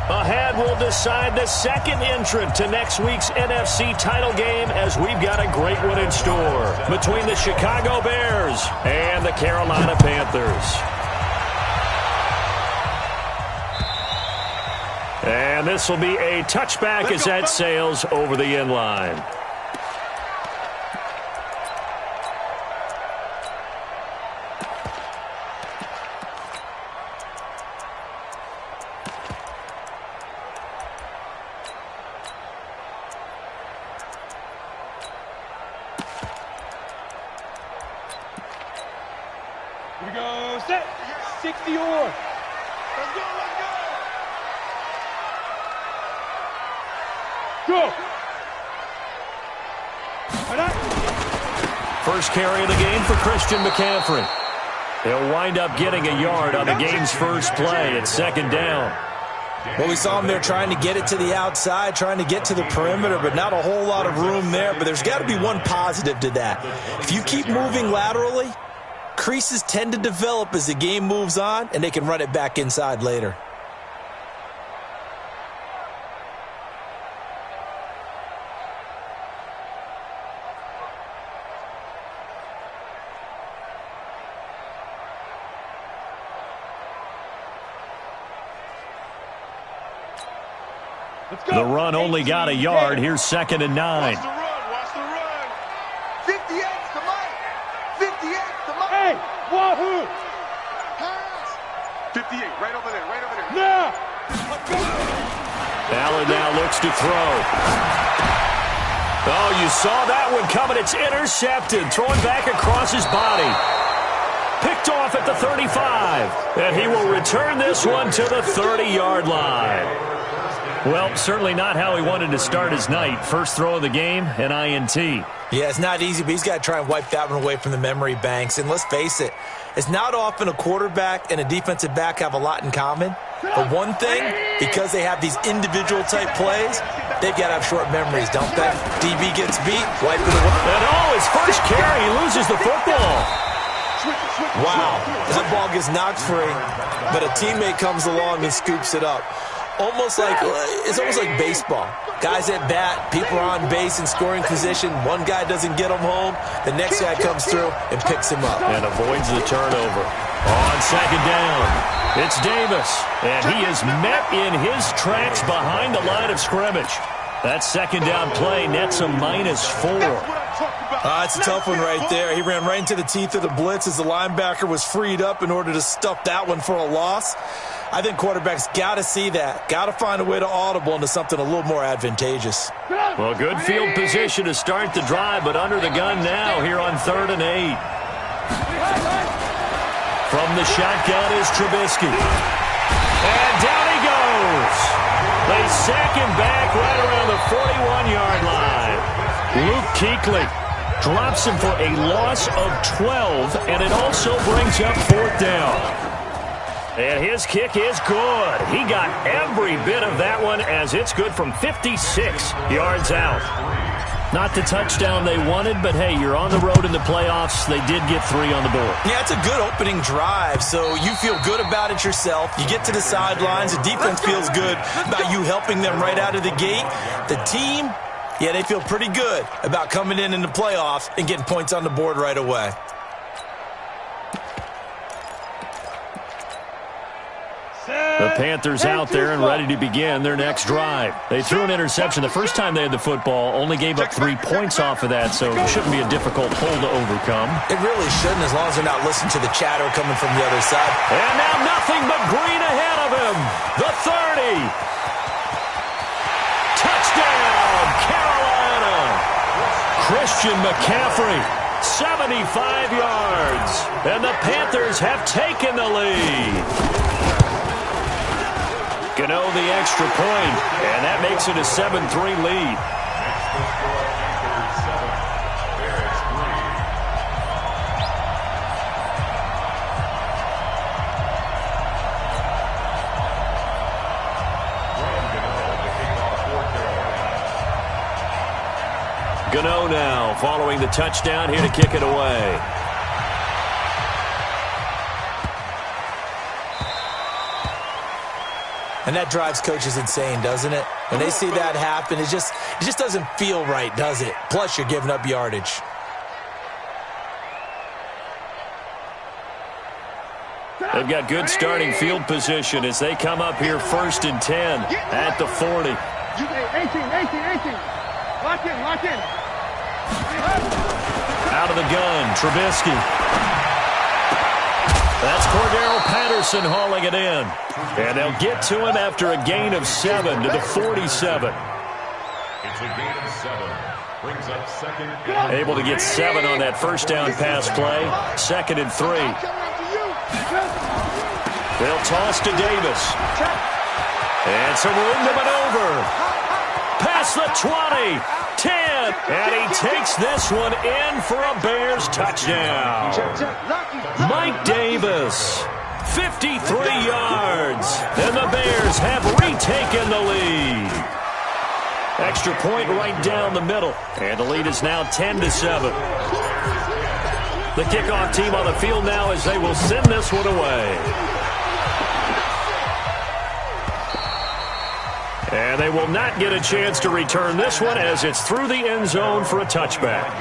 Ahead, we'll decide the second entrant to next week's NFC title game, as we've got a great one in store between the Chicago Bears and the Carolina Panthers. And this will be a touchback as that sails over the end line. Here we go, set, 60 or. Let's go, let's go. Go. First carry of the game for Christian McCaffrey. He'll wind up getting a yard on the game's first play at second down. Well, we saw him there trying to get it to the outside, trying to get to the perimeter, but not a whole lot of room there. But there's got to be one positive to that. If you keep moving laterally, creases tend to develop as the game moves on, and they can run it back inside later. The run only got a yard. Here's 2nd and 9. Watch the run. 58 to Mike. 58 to Mike. Hey, wahoo. Pass. 58, right over there, Now. Allen now looks to throw. Oh, you saw that one coming. It's intercepted. Throwing back across his body. Picked off at the 35. And he will return this one to the 30-yard line. Well, certainly not how he wanted to start his night. First throw of the game, an INT. Yeah, it's not easy, but he's got to try and wipe that one away from the memory banks. And let's face it, it's not often a quarterback and a defensive back have a lot in common. But one thing, because they have these individual type plays, they've got to have short memories, don't they? DB gets beat, wipe it away. And his first carry, he loses the football. Wow, that ball gets knocked free, but a teammate comes along and scoops it up. It's almost like baseball. Guys at bat, people are on base in scoring position. One guy doesn't get him home. The next guy comes through and picks him up. And avoids the turnover. On second down, it's Davis. And he is met in his tracks behind the line of scrimmage. That second down play nets a -4. It's a tough one right there. He ran right into the teeth of the blitz as the linebacker was freed up in order to stuff that one for a loss. I think quarterbacks got to see that. Got to find a way to audible into something a little more advantageous. Well, good field position to start the drive, but under the gun now here on 3rd and 8. From the shotgun is Trubisky. And down he goes. They sack him back right around the 41-yard line. Luke Kuechly drops him for a loss of 12, and it also brings up 4th down. And his kick is good. He got every bit of that one, as it's good from 56 yards out. Not the touchdown they wanted, but hey, you're on the road in the playoffs. They did get 3 on the board. Yeah, it's a good opening drive, so you feel good about it yourself. You get to the sidelines. The defense feels good about you helping them right out of the gate. The team, yeah, they feel pretty good about coming in the playoffs and getting points on the board right away. The Panthers out there and ready to begin their next drive. They threw an interception the first time they had the football, only gave up 3 points off of that, so it shouldn't be a difficult hole to overcome. It really shouldn't, as long as they're not listening to the chatter coming from the other side. And now nothing but green ahead of him. The 30. Touchdown, Carolina. Christian McCaffrey, 75 yards. And the Panthers have taken the lead. Gano the extra point, and that makes it a 7-3 lead. Gano now following the touchdown, here to kick it away. And that drives coaches insane, doesn't it? When they see that happen, it just doesn't feel right, does it? Plus, you're giving up yardage. They've got good starting field position as they come up here 1st and 10 at the 40. 18. Lock in. Out of the gun, Trubisky. That's Cordero Patterson hauling it in. And they'll get to him after a gain of 7 to the 47. It's a gain of 7. Brings up 2nd. Able to get 7 on that first down pass play. 2nd and 3. They'll toss to Davis. And some room to maneuver. Past the 20. 10. And he takes this one in for a Bears touchdown. Mike Davis. 53 yards. And the Bears have retaken the lead. Extra point right down the middle. And the lead is now 10-7. The kickoff team on the field now as they will send this one away. And they will not get a chance to return this one as it's through the end zone for a touchback.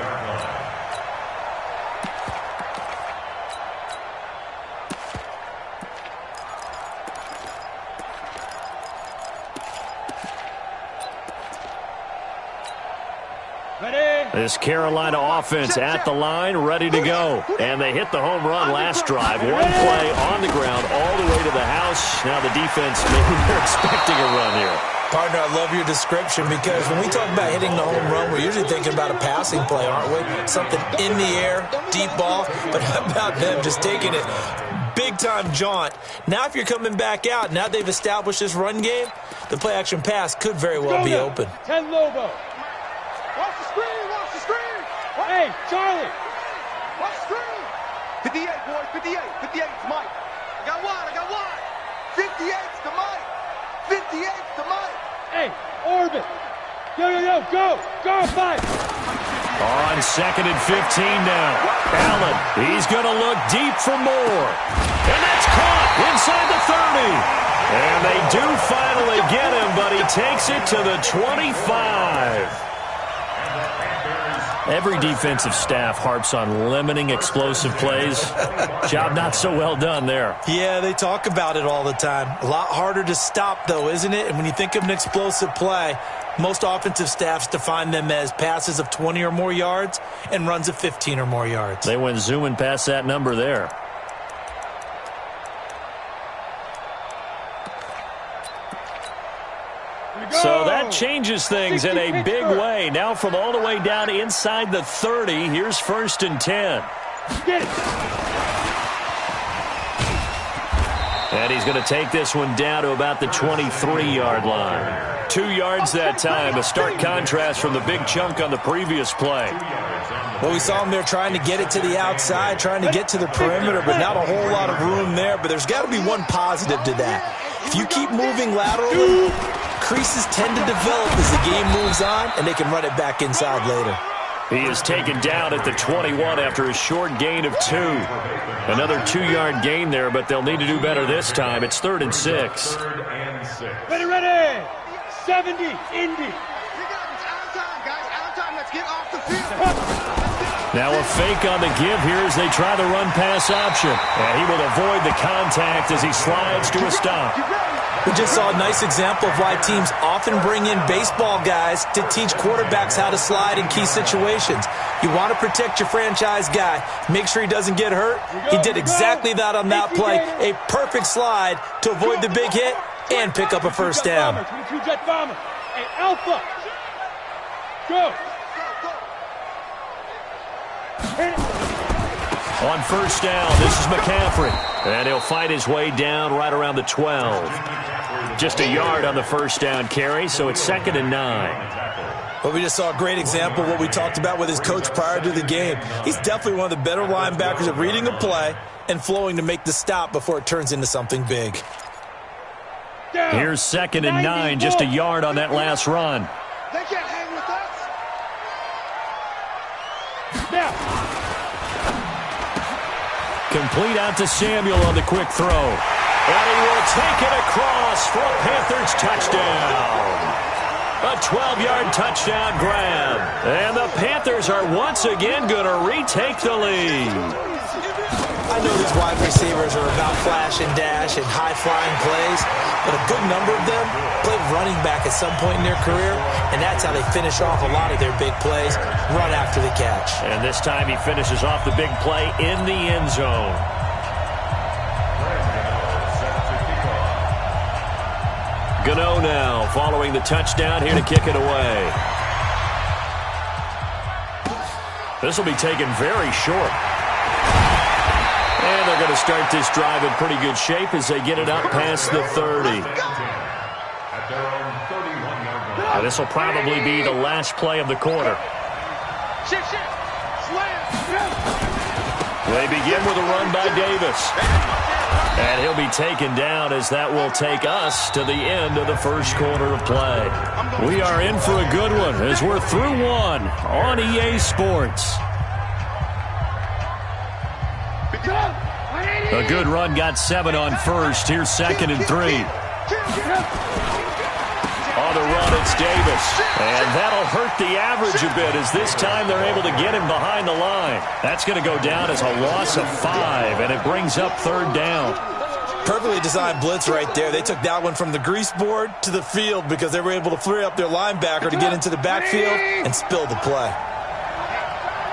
This Carolina offense at the line, ready to go. And they hit the home run last drive. One play on the ground all the way to the house. Now the defense, maybe they're expecting a run here. Partner, I love your description because when we talk about hitting the home run, we're usually thinking about a passing play, aren't we? Something in the air, deep ball. But how about them just taking it big-time jaunt? Now if you're coming back out, now they've established this run game, the play-action pass could very well be open. 10 Lobo. Watch the screen. Hey, Charlie. Watch the screen. 58, boys. 58. 58 to Mike. I got one. 58's to Mike. 58's to Mike. Hey, Orbit. Yo, go. Go, 5. On 2nd and 15 now. Allen, he's going to look deep for more. And that's caught inside the 30. And they do finally get him, but he takes it to the 25. Every defensive staff harps on limiting explosive plays. Job not so well done there. Yeah, they talk about it all the time. A lot harder to stop, though, isn't it? And when you think of an explosive play, most offensive staffs define them as passes of 20 or more yards and runs of 15 or more yards. They went zooming past that number there. So that changes things in a big way. Now from all the way down inside the 30, here's 1st and 10. And he's going to take this one down to about the 23-yard line. 2 yards that time, a stark contrast from the big chunk on the previous play. Well, we saw him there trying to get it to the outside, trying to get to the perimeter, but not a whole lot of room there. But there's got to be one positive to that. If you keep moving laterally, creases tend to develop as the game moves on, and they can run it back inside later. He is taken down at the 21 after a short gain of 2. Another 2-yard gain there, but they'll need to do better this time. It's 3rd and 6. Ready. 70, Indy. Let's get off the field. Now a fake on the give here as they try the run-pass option. And he will avoid the contact as he slides to a stop. We just saw a nice example of why teams often bring in baseball guys to teach quarterbacks how to slide in key situations. You want to protect your franchise guy. Make sure he doesn't get hurt. He did exactly that on that play. A perfect slide to avoid the big hit and pick up a first down. 22 Jet Bomber. Hey, Alpha. Go. On first down, this is McCaffrey. And he'll fight his way down right around the 12. Just a yard on the first down carry, so it's 2nd and 9. Well, we just saw a great example of what we talked about with his coach prior to the game. He's definitely one of the better linebackers at reading a play and flowing to make the stop before it turns into something big. Here's 2nd and 9, just a yard on that last run. They can't hang with us. Now. Complete out to Samuel on the quick throw. And he will take it across for a Panthers touchdown. A 12-yard touchdown grab. And the Panthers are once again going to retake the lead. I know these wide receivers are about flash and dash and high-flying plays, but a good number of them played running back at some point in their career, and that's how they finish off a lot of their big plays, run after the catch. And this time he finishes off the big play in the end zone. Gano now following the touchdown here to kick it away. This will be taken very short. And they're going to start this drive in pretty good shape as they get it up past the 30. This will probably be the last play of the quarter. They begin with a run by Davis. And he'll be taken down as that will take us to the end of the first quarter of play. We are in for a good one as we're through one on EA Sports. A good run got 7 on first. Here's 2nd and 3. On the run, it's Davis. And that'll hurt the average a bit as this time they're able to get him behind the line. That's going to go down as a loss of 5, and it brings up 3rd down. Perfectly designed blitz right there. They took that one from the grease board to the field because they were able to free up their linebacker to get into the backfield and spill the play.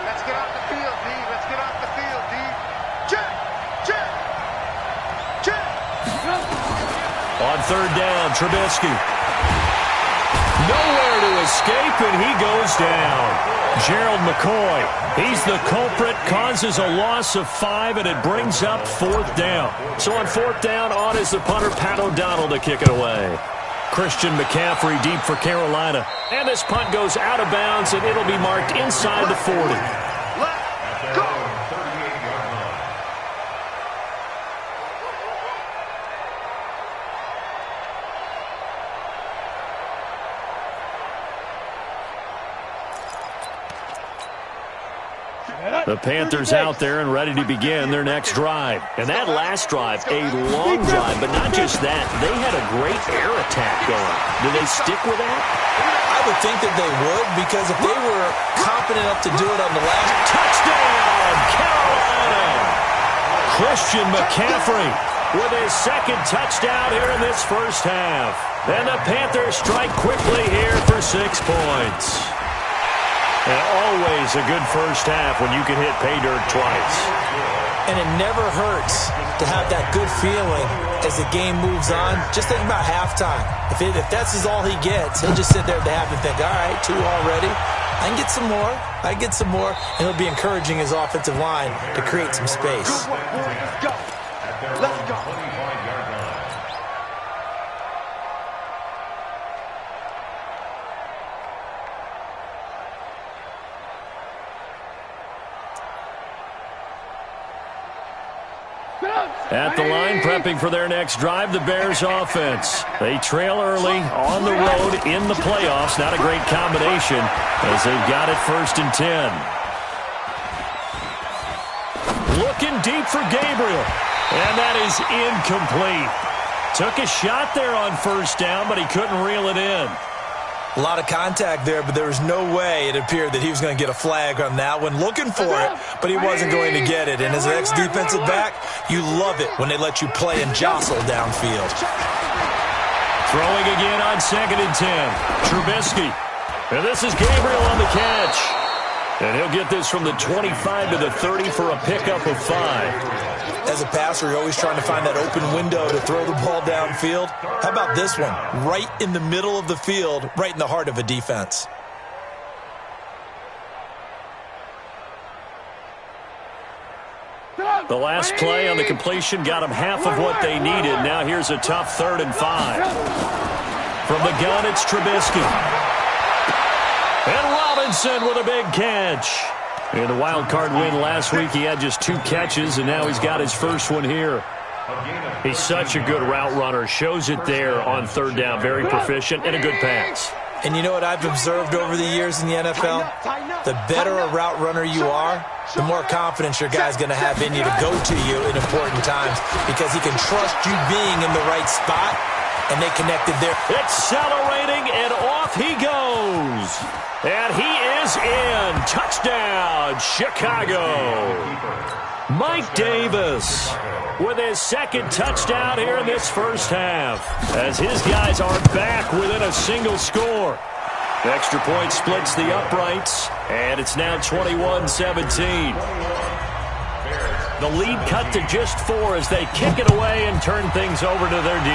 Let's get off the field, D. Let's get off the field, D. Check. On 3rd down, Trubisky. Nowhere to escape, and he goes down. Gerald McCoy, he's the culprit, causes a loss of 5, and it brings up 4th down. So on 4th down, on is the punter, Pat O'Donnell, to kick it away. Christian McCaffrey deep for Carolina. And this punt goes out of bounds, and it'll be marked inside the 40. Let's go. The Panthers out there and ready to begin their next drive. And that last drive, a long drive, but not just that. They had a great air attack going. Do they stick with that? I would think that they would, because if they were confident enough to do it on the last Touchdown, Carolina! Christian McCaffrey with his 2nd touchdown here in this first half. And the Panthers strike quickly here for 6 points. And always a good first half when you can hit pay dirt twice. And it never hurts to have that good feeling as the game moves on. Just think about halftime. If that's all he gets, he'll just sit there at the half and think, all right, 2 already. I can get some more. I can get some more. And he'll be encouraging his offensive line to create some space. Let's go. Let's go. At the line, prepping for their next drive, the Bears offense. They trail early on the road in the playoffs. Not a great combination as they've got it 1st and 10. Looking deep for Gabriel. And that is incomplete. Took a shot there on 1st down, but he couldn't reel it in. A lot of contact there, but there was no way it appeared that he was going to get a flag on that one. Looking for it, but he wasn't going to get it. And as an ex-defensive back, you love it when they let you play and jostle downfield. Throwing again on 2nd and 10. Trubisky. And this is Gabriel on the catch. And he'll get this from the 25 to the 30 for a pickup of 5. As a passer, you're always trying to find that open window to throw the ball downfield. How about this one? Right in the middle of the field, right in the heart of a defense. The last play on the completion got them half of what they needed. Now here's a tough 3rd and 5. From the gun, it's Trubisky. And Robinson with a big catch. In the wild card win last week, he had just 2 catches, and now he's got his first one here. He's such a good route runner. Shows it there on 3rd down. Very proficient and a good pass. And you know what I've observed over the years in the NFL? The better a route runner you are, the more confidence your guy's going to have in you to go to you in important times because he can trust you being in the right spot, and they connected there. Accelerating, and off he goes. And he is in. Touchdown, Chicago. Mike Davis with his second touchdown here in this first half, as his guys are back within a single score. Extra point splits the uprights, and it's now 21-17. The lead cut to just 4 as they kick it away and turn things over to their D.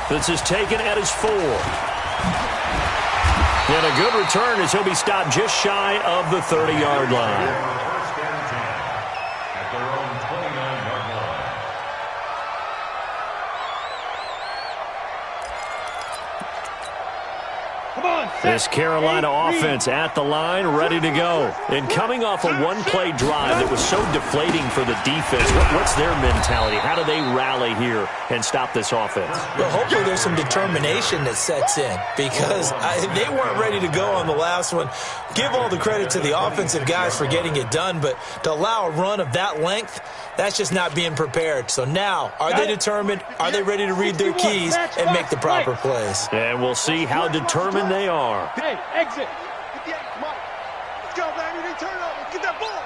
This is taken at his 4. And a good return as he'll be stopped just shy of the 30-yard line. This Carolina offense at the line, ready to go. And coming off a one-play drive that was so deflating for the defense, what's their mentality? How do they rally here and stop this offense? Well, hopefully there's some determination that sets in because they weren't ready to go on the last one. Give all the credit to the offensive guys for getting it done, but to allow a run of that length, that's just not being prepared. So now, are they determined? Are they ready to read their keys and make the proper plays? And we'll see how determined they are. Hey, exit. 58, Mike. Let's go, man. You didn't turn it over. Get that ball.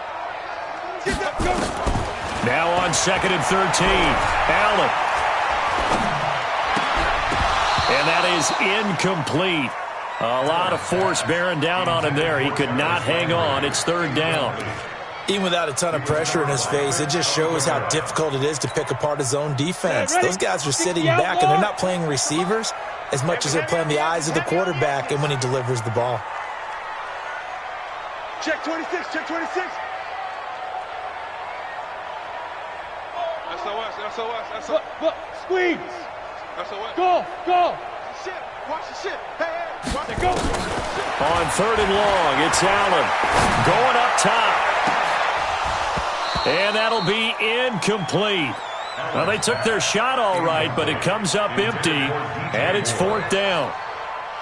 Get that ball. Now on 2nd and 13. Allen. And that is incomplete. A lot of force bearing down on him there. He could not hang on. It's 3rd down. Even without a ton of pressure in his face, it just shows how difficult it is to pick apart his own defense. Those guys are sitting back, and they're not playing receivers as much as they're playing the eyes of the quarterback and when he delivers the ball. Check 26, check 26. SOS. Look, squeeze. SOS. Go. Shit, watch the shit. Hey, watch it, go. On 3rd and long, it's Allen going up top. And that'll be incomplete. Well, they took their shot all right, but it comes up empty, and it's 4th down.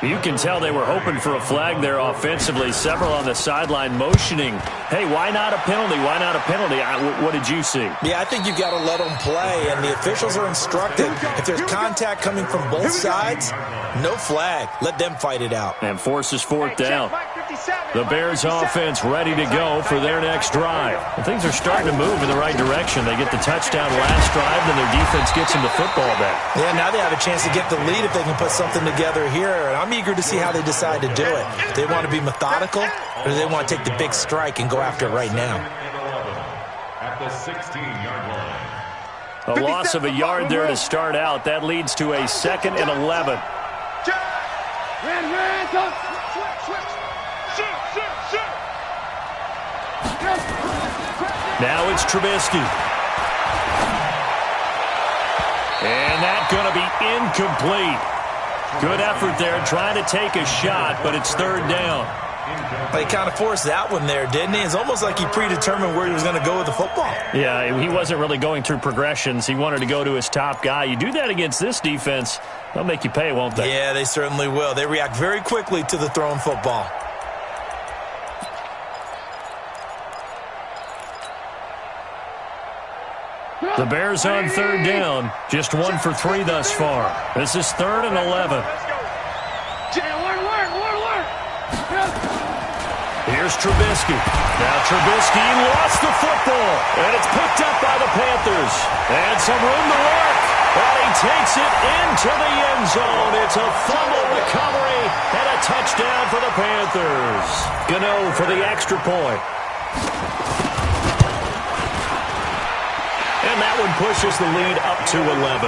You can tell they were hoping for a flag there offensively. Several on the sideline motioning, hey, why not a penalty? Why not a penalty? What did you see? Yeah, I think you've got to let them play, and the officials are instructed. If there's contact coming from both sides, no flag. Let them fight it out. And forces 4th down. The Bears offense ready to go for their next drive. And things are starting to move in the right direction. They get the touchdown last drive, then their defense gets them the football back. Yeah, now they have a chance to get the lead if they can put something together here. And I'm eager to see how they decide to do it. Do they want to be methodical, or do they want to take the big strike and go after it right now? At the 16-yard line. A loss of a yard there to start out. That leads to a 2nd and 11. Now it's Trubisky. And that's going to be incomplete. Good effort there trying to take a shot, but it's 3rd down. He kind of forced that one there, didn't he? It's almost like he predetermined where he was going to go with the football. Yeah, he wasn't really going through progressions. He wanted to go to his top guy. You do that against this defense, they'll make you pay, won't they? Yeah, they certainly will. They react very quickly to the thrown football. The Bears on 3rd down. Just 1 for 3 thus far. This is 3rd and 11. Here's Trubisky. Now Trubisky lost the football, and it's picked up by the Panthers. And some room to work. And he takes it into the end zone. It's a fumble recovery and a touchdown for the Panthers. Gano for the extra point. And that one pushes the lead up to 11.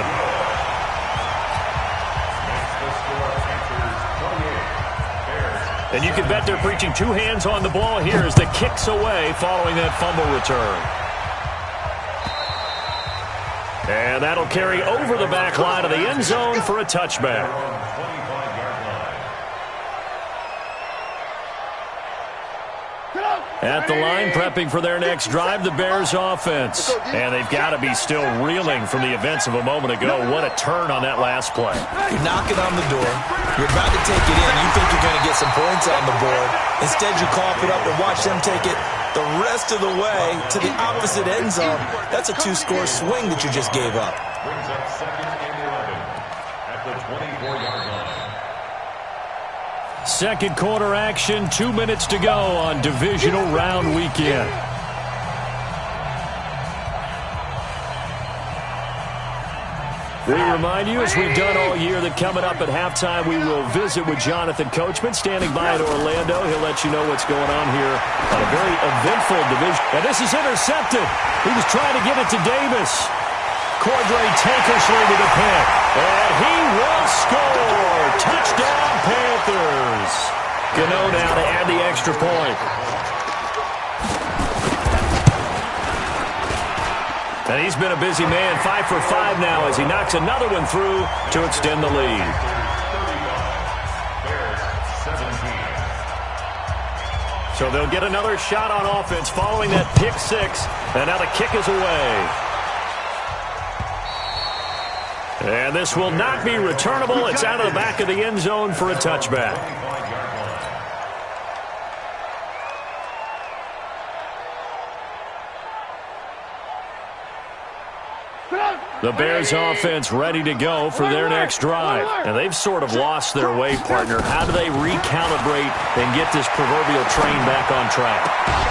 And you can bet they're preaching 2 hands on the ball here as the kick's away following that fumble return. And that'll carry over the back line of the end zone for a touchback. At the line, prepping for their next drive, the Bears offense. And they've got to be still reeling from the events of a moment ago. What a turn on that last play. You're knocking on the door. You're about to take it in. You think you're going to get some points on the board. Instead, you cough it up and watch them take it the rest of the way to the opposite end zone. That's a two-score swing that you just gave up. Brings up second and 11 at the 24-yard line. Second quarter action, 2 minutes to go on Divisional Round Weekend. We remind you, as we've done all year, that coming up at halftime, we will visit with Jonathan Coachman, standing by in Orlando. He'll let you know what's going on here on a very eventful division. And this is intercepted. He was trying to get it to Davis. Cordray Tankersley with a pick. And he will score. Touchdown, Panthers. Gano now to add the extra point. And he's been a busy man, 5 for 5 now as he knocks another one through to extend the lead. So they'll get another shot on offense following that pick six. And now the kick is away. And this will not be returnable. It's out of the back of the end zone for a touchback. The Bears offense ready to go for their next drive. And they've sort of lost their way, partner. How do they recalibrate and get this proverbial train back on track?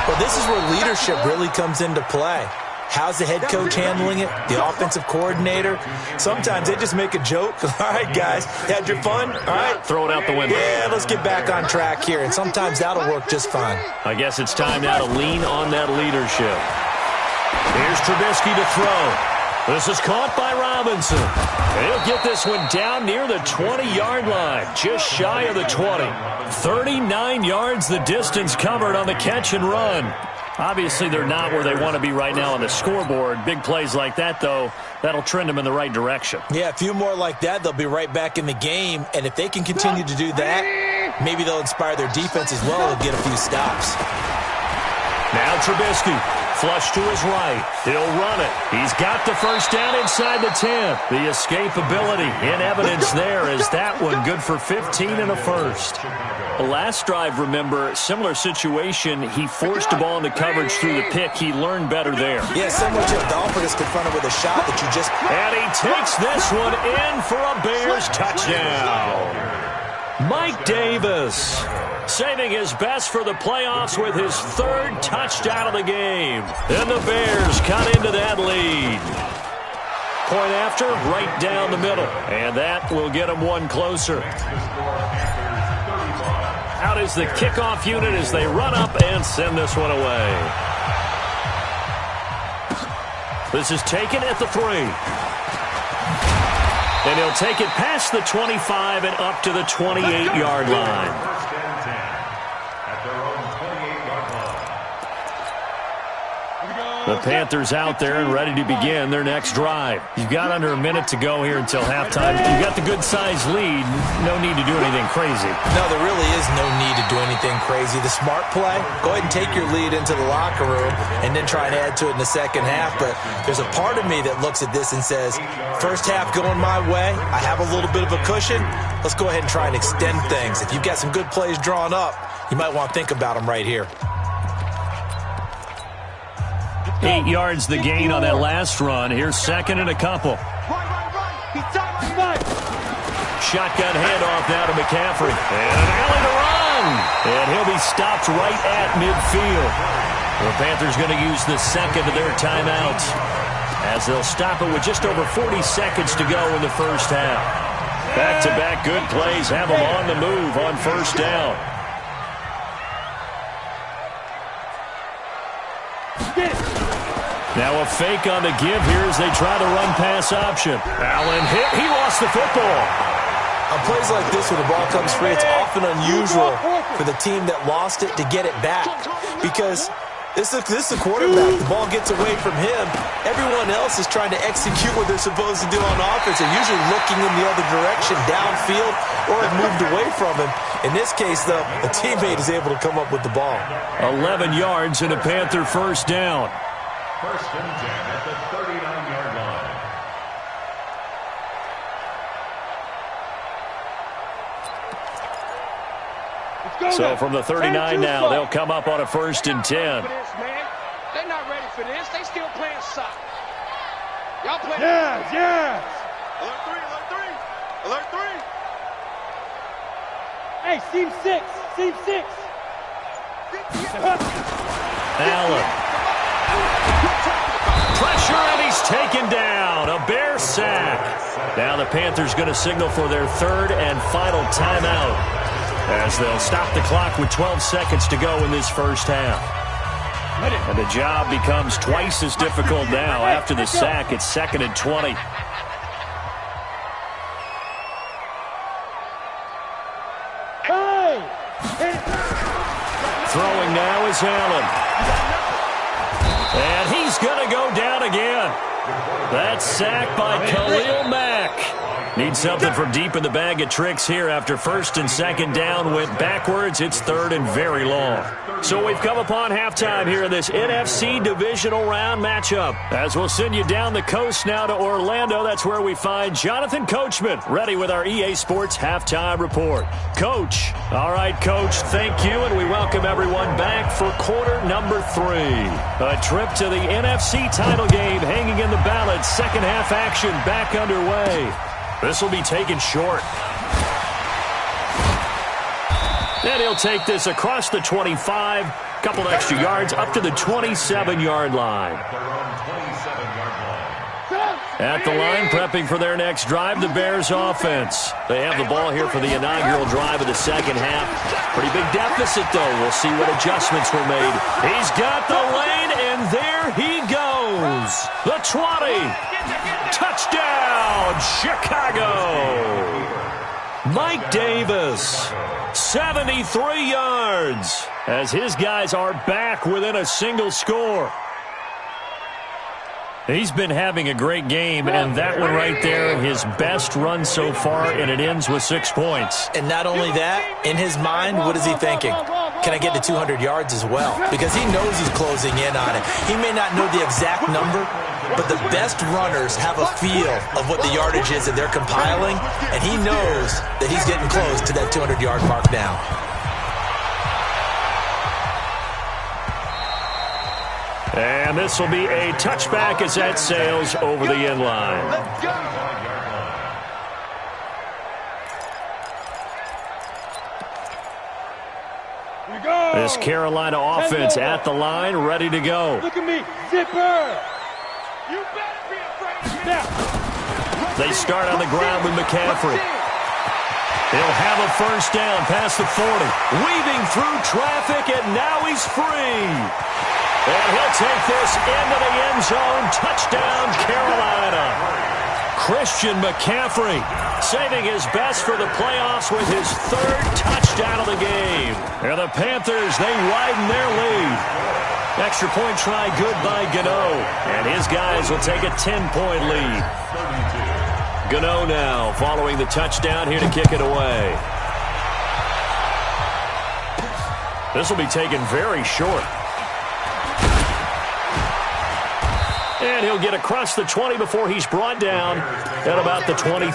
Well, this is where leadership really comes into play. How's the head coach handling it? The offensive coordinator? Sometimes they just make a joke. All right, guys, had your fun? All right. Throw it out the window. Yeah, let's get back on track here. And sometimes that'll work just fine. I guess it's time now to lean on that leadership. Here's Trubisky to throw. This is caught by Robinson. And he'll get this one down near the 20-yard line, just shy of the 20. 39 yards the distance covered on the catch and run. Obviously, they're not where they want to be right now on the scoreboard. Big plays like that, though, that'll trend them in the right direction. Yeah, a few more like that, they'll be right back in the game. And if they can continue to do that, maybe they'll inspire their defense as well. They'll get a few stops. Now Trubisky, flush to his right. He'll run it. He's got the first down inside the 10. The escapability in evidence there is that one good for 15 and a first. The last drive, remember, similar situation. He forced the ball into coverage through the pick. He learned better there. Yeah, similar to Dolphins is confronted with a shot that you just... And he takes this one in for a Bears touchdown. Mike Davis saving his best for the playoffs with his third touchdown of the game. And the Bears cut into that lead. Point after, right down the middle. And that will get them one closer. Out is the kickoff unit as they run up and send this one away. This is taken at the 3. And he'll take it past the 25 and up to the 28-yard line. The Panthers out there and ready to begin their next drive. You've got under a minute to go here until halftime. You've got the good-sized lead. No need to do anything crazy. No, there really is no need to do anything crazy. The smart play, go ahead and take your lead into the locker room and then try and add to it in the second half. But there's a part of me that looks at this and says, first half going my way, I have a little bit of a cushion. Let's go ahead and try and extend things. If you've got some good plays drawn up, you might want to think about them right here. 8 yards the gain on that last run. Here's second and a couple. Shotgun handoff now to McCaffrey. And an alley to run. And he'll be stopped right at midfield. The Panthers going to use the second of their timeouts as they'll stop it with just over 40 seconds to go in the first half. Back-to-back good plays have them on the move on first down. Now a fake on the give here as they try the run-pass option. Allen hit. He lost the football. On plays like this when the ball comes free, it's often unusual for the team that lost it to get it back because This is the quarterback. The ball gets away from him. Everyone else is trying to execute what they're supposed to do on offense. They're usually looking in the other direction, downfield, or have moved away from him. In this case, though, a teammate is able to come up with the ball. 11 yards and a Panther first down. First and 10 at the 39-yard line. So from the 39 now, they'll come up on a first and 10. They're not ready for this. They still playing soccer. Y'all playing. Yes. Alert three. Alert three. Hey, seam six. Allen. Pressure, and he's taken down. A Bear sack. Now the Panthers going to signal for their third and final timeout, as they'll stop the clock with 12 seconds to go in this first half. And the job becomes twice as difficult now. After the sack, it's 2nd and 20. Throwing now is Allen. And he's going to go down again. That's sacked by Khalil Mack. Needs something from deep in the bag of tricks here after first and second down went backwards. It's third and very long. So we've come upon halftime here in this NFC Divisional Round matchup. As we'll send you down the coast now to Orlando, that's where we find Jonathan Coachman, ready with our EA Sports Halftime Report. Coach. All right, Coach, thank you, and we welcome everyone back for quarter number 3. A trip to the NFC title game hanging in the balance. Second half action back underway. This will be taken short. And he'll take this across the 25. Couple extra yards up to the 27-yard line. At the line, prepping for their next drive, the Bears offense. They have the ball here for the inaugural drive of the second half. Pretty big deficit, though. We'll see what adjustments were made. He's got the lane, and there he goes. The 20. Touchdown, Chicago. Mike Davis, 73 yards, as his guys are back within a single score. He's been having a great game, and that one right there, his best run so far, and it ends with 6 points. And not only that, in his mind, what is he thinking? Can I get to 200 yards as well? Because he knows he's closing in on it. He may not know the exact number, but the best runners have a feel of what the yardage is that they're compiling, and he knows that he's getting close to that 200-yard mark now. And this will be a touchback as that sails over the end line. This Carolina offense at the line, ready to go. Look at me, zipper. You better be afraid of me. They start on the ground with McCaffrey. He'll have a first down past the 40. Weaving through traffic, and now he's free. And he'll take this into the end zone. Touchdown, Carolina. Christian McCaffrey saving his best for the playoffs with his third touchdown of the game. And the Panthers, they widen their lead. Extra point try good by Gano. And his guys will take a 10-point lead. Gano now following the touchdown here to kick it away. This will be taken very short. And he'll get across the 20 before he's brought down at about the 20.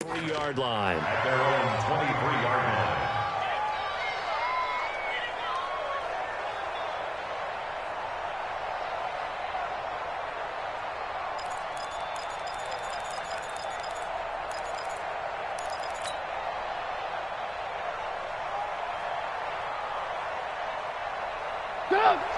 3-yard line. At their own 23-yard line.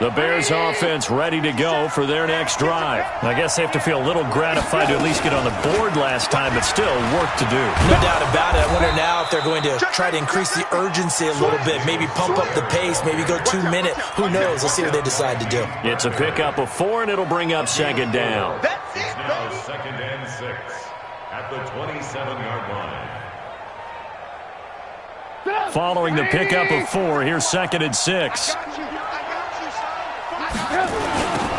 The Bears offense ready to go for their next drive. I guess they have to feel a little gratified to at least get on the board last time, but still work to do. No doubt about it. I wonder now if they're going to try to increase the urgency a little bit, maybe pump up the pace, maybe go 2 minute. Who knows? Let's see what they decide to do. It's a pickup of 4, and it'll bring up second down. It's now 2nd and 6 at the 27-yard line. Following the pickup of 4, here's 2nd and 6.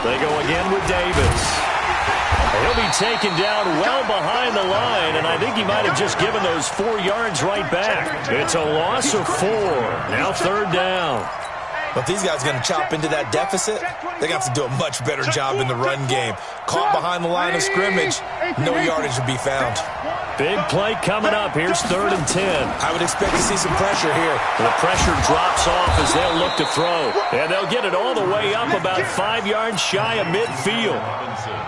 They go again with Davis. He'll be taken down well behind the line, and I think he might have just given those 4 yards right back. It's a loss of 4. Now 3rd down. But if these guys are going to chop into that deficit, they're going to have to do a much better job in the run game. Caught behind the line of scrimmage, no yardage to be found. Big play coming up. Here's 3rd and 10. I would expect to see some pressure here. The pressure drops off as they'll look to throw. And they'll get it all the way up about 5 yards shy of midfield.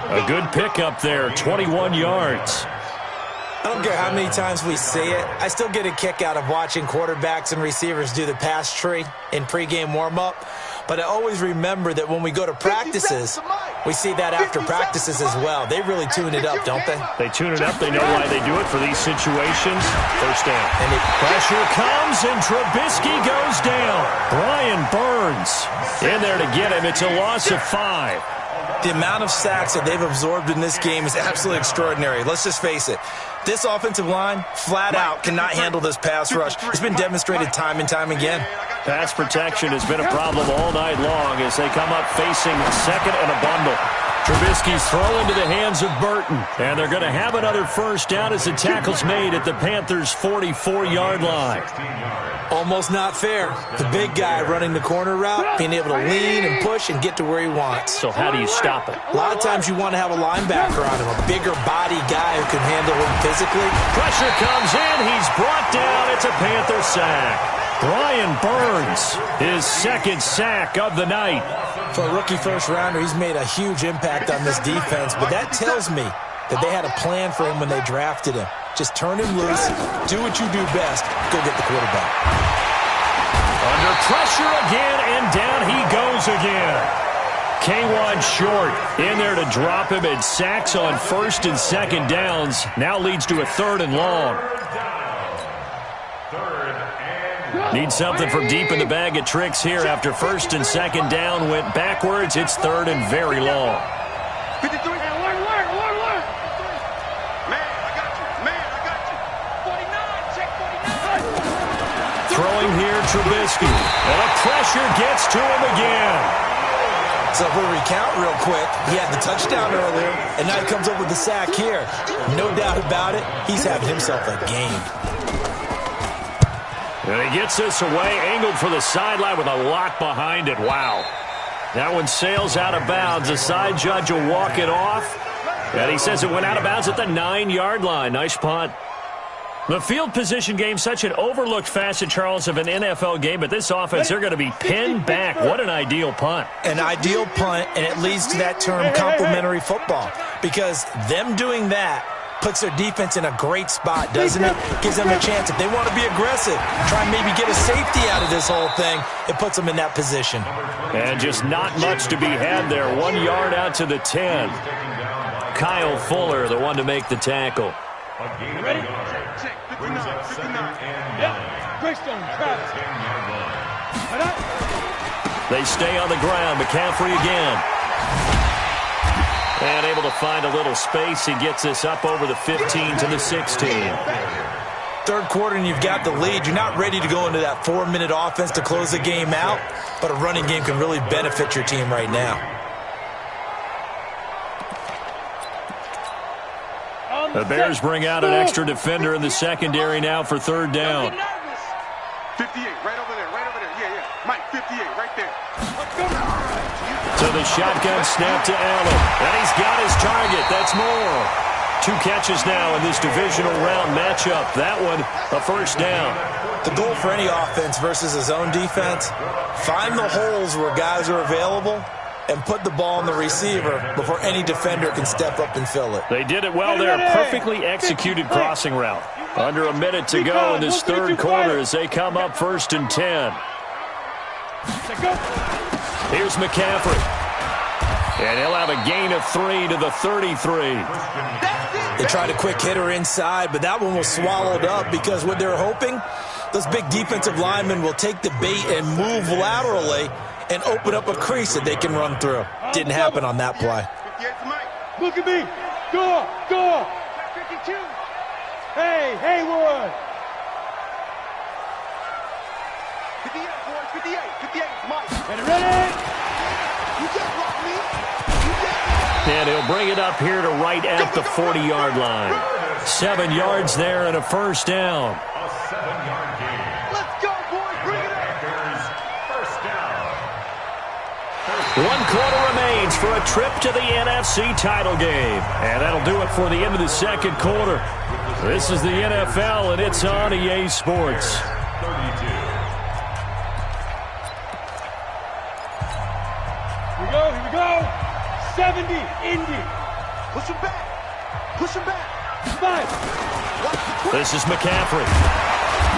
A good pickup there, 21 yards. I don't care how many times we see it. I still get a kick out of watching quarterbacks and receivers do the pass tree in pregame warm-up. But I always remember that when we go to practices, we see that after practices as well. They really tune it up, don't they? They tune it up. They know why they do it for these situations. 1st down. And pressure comes, and Trubisky goes down. Brian Burns in there to get him. It's a loss of 5. The amount of sacks that they've absorbed in this game is absolutely extraordinary. Let's just face it. This offensive line, flat out, cannot handle this pass rush. It's been demonstrated time and time again. Pass protection has been a problem all night long as they come up facing 2nd and a bundle. Trubisky's throw into the hands of Burton. And they're going to have another 1st down as the tackle's made at the Panthers' 44-yard line. Almost not fair. The big guy running the corner route, being able to lean and push and get to where he wants. So how do you stop it? A lot of times you want to have a linebacker on him, a bigger body guy who can handle him physically. Pressure comes in. He's brought down. It's a Panther sack. Brian Burns, his 2nd sack of the night. For a rookie first-rounder, he's made a huge impact on this defense, but that tells me that they had a plan for him when they drafted him. Just turn him loose, do what you do best, go get the quarterback. Under pressure again, and down he goes again. K1 short in there to drop him, and sacks on 1st and 2nd downs. Now leads to a 3rd and long. Need something from deep in the bag of tricks here after 1st and 2nd down went backwards. It's 3rd and very long. 53. Man, I got you. 49, check 49. Throwing here, Trubisky. And a pressure gets to him again. So if we recount real quick, he had the touchdown earlier, and now he comes up with the sack here. No doubt about it, he's having himself a game. And he gets this away, angled for the sideline with a lot behind it. Wow. That one sails out of bounds. The side judge will walk it off. And he says it went out of bounds at the 9-yard line. Nice punt. The field position game, such an overlooked facet, Charles, of an NFL game. But this offense, they're going to be pinned back. What an ideal punt. An ideal punt, and it leads to that term complementary football. Because them doing that puts their defense in a great spot, doesn't it? Gives them a chance. If they want to be aggressive, try and maybe get a safety out of this whole thing, it puts them in that position. And just not much to be had there. 1 yard out to the 10. Kyle Fuller, the one to make the tackle. Ready? Check. 59. Yeah. Greystone, Travis. They stay on the ground. McCaffrey again. And able to find a little space. He gets this up over the 15 to the 16. 3rd quarter and you've got the lead. You're not ready to go into that 4-minute offense to close the game out, but a running game can really benefit your team right now. The Bears bring out an extra defender in the secondary now for 3rd down. 58, right over there. Yeah. Mike, 58, right there. So the shotgun snap to Allen. And he's got his target. That's Moore. 2 catches now in this divisional round matchup. That one, a first down. The goal for any offense versus a zone defense, find the holes where guys are available and put the ball on the receiver before any defender can step up and fill it. They did it well there. Perfectly executed crossing route. Under a minute to go in this third quarter as they come up 1st and 10. Here's McCaffrey. And he'll have a gain of 3 to the 33. They tried a quick hitter inside, but that one was swallowed up because what they're hoping, those big defensive linemen will take the bait and move laterally and open up a crease that they can run through. Didn't happen on that play. Look at me. Go. 52. Hey, Haywood. 58, boys. 58. It's Mike. Ready? You just blocked me. And he'll bring it up here to right at the 40-yard line. 7 yards there and a first down. A 7-yard gain. Let's go, boys. Bring it up. Panthers, first down. 1 quarter remains for a trip to the NFC title game. And that'll do it for the end of the second quarter. This is the NFL, and it's on EA Sports. 32. Here we go. 70, Indy. Push him back. 5. This is McCaffrey.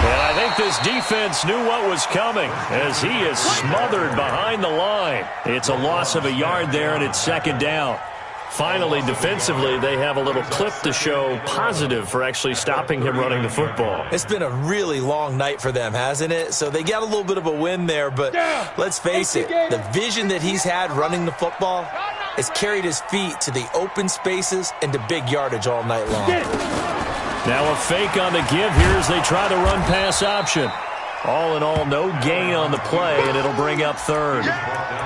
And I think this defense knew what was coming as he is smothered behind the line. It's a loss of a yard there, and it's 2nd down. Finally, defensively, they have a little clip to show positive for actually stopping him running the football. It's been a really long night for them, hasn't it? So they got a little bit of a win there, but let's face it, the vision that he's had running the football has carried his feet to the open spaces and to big yardage all night long. Now a fake on the give here as they try the run-pass option. All in all, no gain on the play, and it'll bring up 3rd.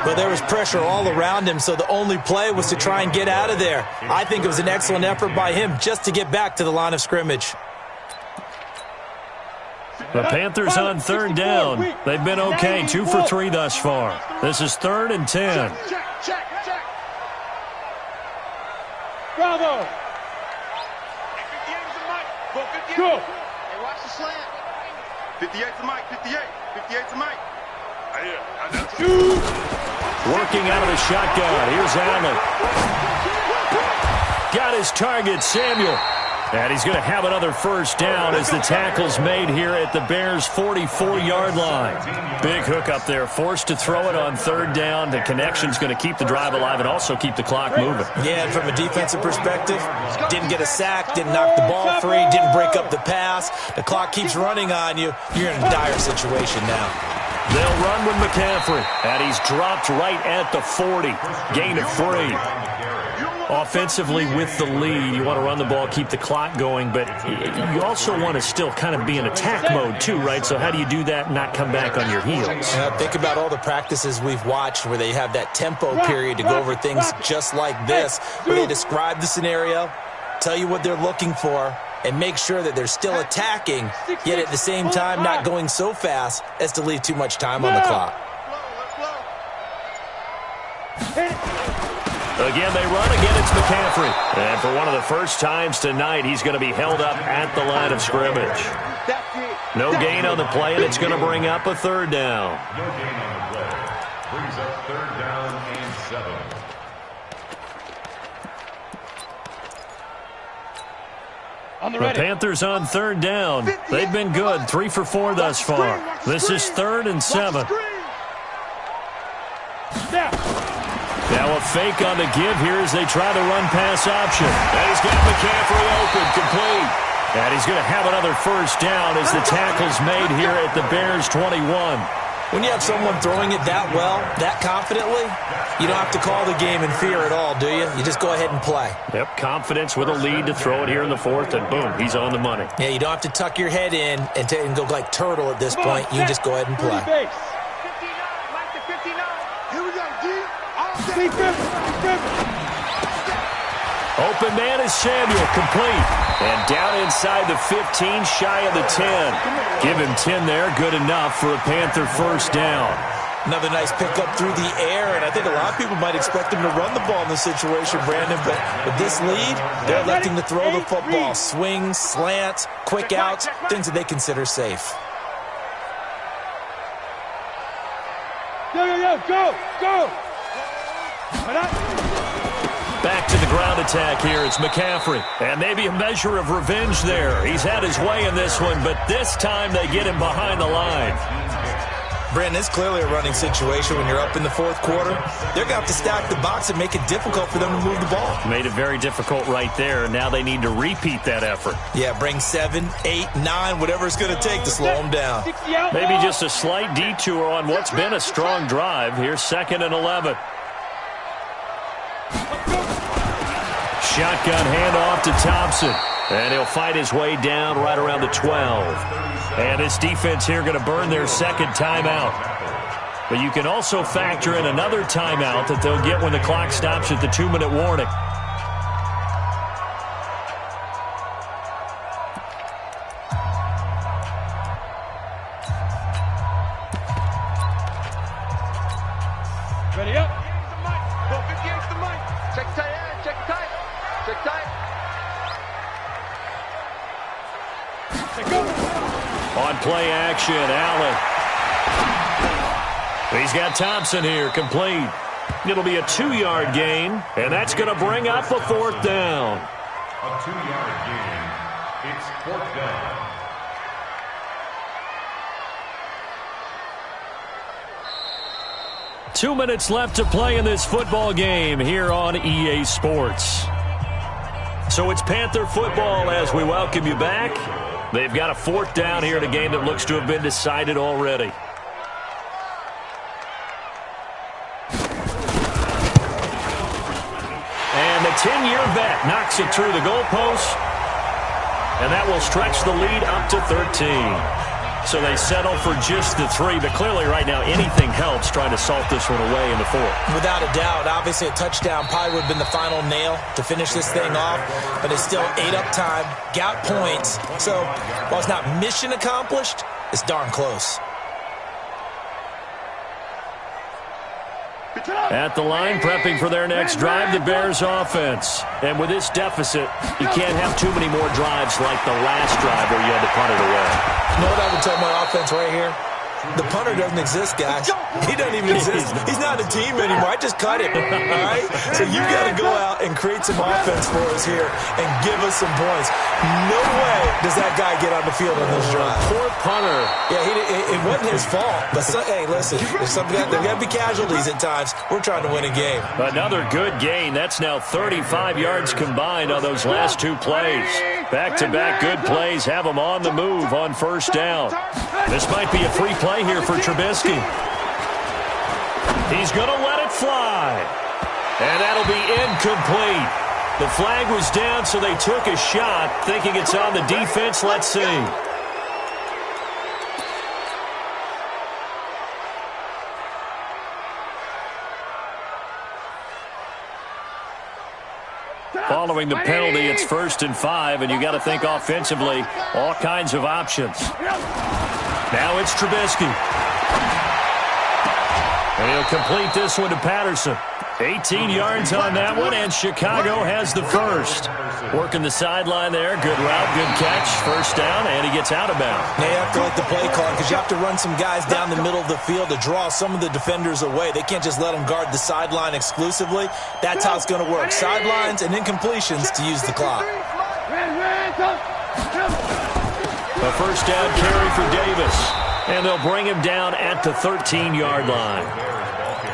But there was pressure all around him, so the only play was to try and get out of there. I think it was an excellent effort by him just to get back to the line of scrimmage. The Panthers on 3rd down. They've been okay, 2 for 3 thus far. This is 3rd and 10. Check. Bravo. 58 is a Mike. Go 58. Go. Hey, watch the slant. 58 to Mike. 58 to Mike. Working out of the shotgun. Here's Allen. Got his target, Samuel. And he's going to have another first down as the tackle's made here at the Bears' 44-yard line. Big hook up there. Forced to throw it on 3rd down. The connection's going to keep the drive alive and also keep the clock moving. Yeah, and from a defensive perspective, didn't get a sack, didn't knock the ball free, didn't break up the pass. The clock keeps running on you. You're in a dire situation now. They'll run with McCaffrey, and he's dropped right at the 40. Gain of 3. Offensively with the lead, you want to run the ball, keep the clock going, but you also want to still kind of be in attack mode too, right? So how do you do that and not come back on your heels? Think about all the practices we've watched where they have that tempo period to go over things just like this, where they describe the scenario, tell you what they're looking for, and make sure that they're still attacking, yet at the same time not going so fast as to leave too much time on the clock. Again, they run. Again, it's McCaffrey. And for one of the first times tonight, he's going to be held up at the line of scrimmage. No gain on the play, and it's going to bring up a 3rd down. No gain on the play. Brings up 3rd down and 7. The Panthers on 3rd down. They've been good. 3 for 4 thus far. This is 3rd and 7. Now a fake on the give here as they try the run-pass option. And he's got McCaffrey open, complete. And he's going to have another first down as the tackle's made here at the Bears' 21. When you have someone throwing it that well, that confidently, you don't have to call the game in fear at all, do you? You just go ahead and play. Yep, confidence with a lead to throw it here in the 4th, and boom, he's on the money. Yeah, you don't have to tuck your head in and go like turtle at this point. You can just go ahead and play. 59, Mike to 59. Here we go, D. Open man is Samuel, complete. And down inside the 15, shy of the 10. Give him 10 there, good enough for a Panther first down. Another nice pickup through the air, and I think a lot of people might expect him to run the ball in this situation, Brandon, but with this lead, they're electing to throw the football. Swings, slants, quick outs, things that they consider safe. Go! Back to the ground attack here. It's McCaffrey. And maybe a measure of revenge there. He's had his way in this one, but this time they get him behind the line. Brandon, it's clearly a running situation when you're up in the fourth quarter. They're going to have to stack the box and make it difficult for them to move the ball. Made it very difficult right there. Now they need to repeat that effort. Yeah, bring 7, 8, 9, whatever it's going to take to slow them down. Maybe just a slight detour on what's been a strong drive. Here's 2nd and 11. Shotgun handoff to Thompson. And he'll fight his way down right around the 12. And this defense here going to burn their second timeout. But you can also factor in another timeout that they'll get when the clock stops at the 2-minute warning. Ready up. 58's the mic. Check tight. Check tight. Check tight. On play action, Allen. He's got Thompson here, complete. It'll be a 2-yard gain, and that's going to bring up a 4th down. A 2-yard gain. It's 4th down. Two minutes left to play in this football game here on EA Sports. So it's Panther football as we welcome you back. They've got a 4th down here in a game that looks to have been decided already. And the 10-year vet knocks it through the goalpost. And that will stretch the lead up to 13. So they settle for just the 3, but clearly right now anything helps trying to salt this one away in the 4th. Without a doubt, obviously a touchdown probably would have been the final nail to finish this thing off, but it's still 8 up time, got points. So while it's not mission accomplished, it's darn close. At the line, prepping for their next drive, the Bears offense. And with this deficit, you can't have too many more drives like the last drive where you had to punt it away. You know what I would tell my offense right here? The punter doesn't exist, guys. He doesn't even exist. He's not a team anymore. I just cut him, all right? So you got to go out and create some offense for us here and give us some points. No way does that guy get on the field on this drive. Poor punter. Yeah, it wasn't his fault. But, hey, listen, there's got to be casualties at times. We're trying to win a game. Another good gain. That's now 35 yards combined on those last 2 plays. Back-to-back good plays have them on the move on 1st down. This might be a free play here for Trubisky. He's going to let it fly. And that'll be incomplete. The flag was down, so they took a shot, thinking it's on the defense. Let's see. Following the penalty, it's 1st and 5, and you got to think offensively, all kinds of options. Now it's Trubisky. And he'll complete this one to Patterson. 18 yards on that one, and Chicago has the first. Working the sideline there. Good route, good catch. 1st down, and he gets out of bounds. They have to let the play call because you have to run some guys down the middle of the field to draw some of the defenders away. They can't just let them guard the sideline exclusively. That's how it's going to work. Sidelines and incompletions to use the clock. A 1st down carry for Davis. And they'll bring him down at the 13-yard line.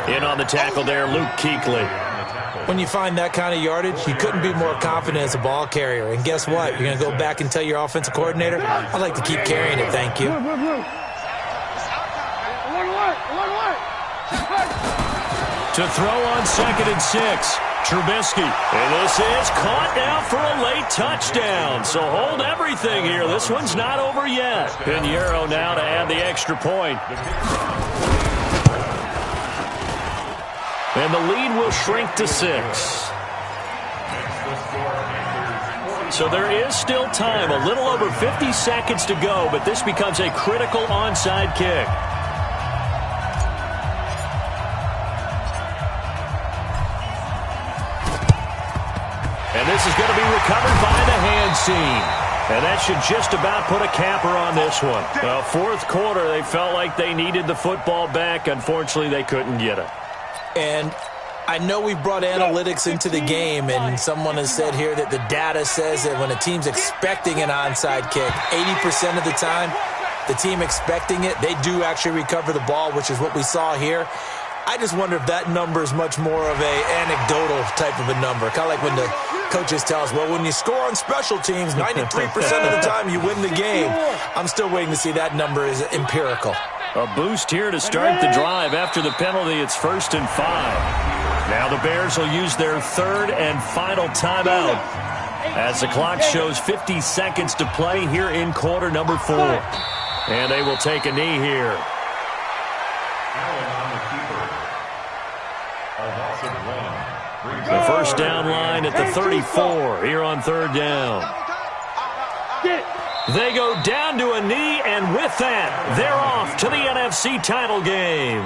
In on the tackle there, Luke Kuechly. When you find that kind of yardage, you couldn't be more confident as a ball carrier. And guess what? You're going to go back and tell your offensive coordinator, I'd like to keep carrying it, thank you. To throw on 2nd and 6. Trubisky. And this is caught now for a late touchdown. So hold everything here. This one's not over yet. Pinheiro now to add the extra point. And the lead will shrink to 6. So there is still time. A little over 50 seconds to go, but this becomes a critical onside kick. And this is going to be recovered by the hands team. And that should just about put a capper on this one. Well, fourth quarter, they felt like they needed the football back. Unfortunately, they couldn't get it. And I know we brought analytics into the game, and someone has said here that the data says that when a team's expecting an onside kick, 80% of the time, the team expecting it, they do actually recover the ball, which is what we saw here. I just wonder if that number is much more of a anecdotal type of a number. Kind of like when the coaches tell us, well, when you score on special teams, 93% of the time you win the game. I'm still waiting to see that number is empirical. A boost here to start the drive. After the penalty, it's 1st and 5. Now the Bears will use their third and final timeout as the clock shows 50 seconds to play here in quarter number 4. And they will take a knee here. The first down line at the 34 here on 3rd down. They go down to a knee, and with that, they're off to the NFC title game.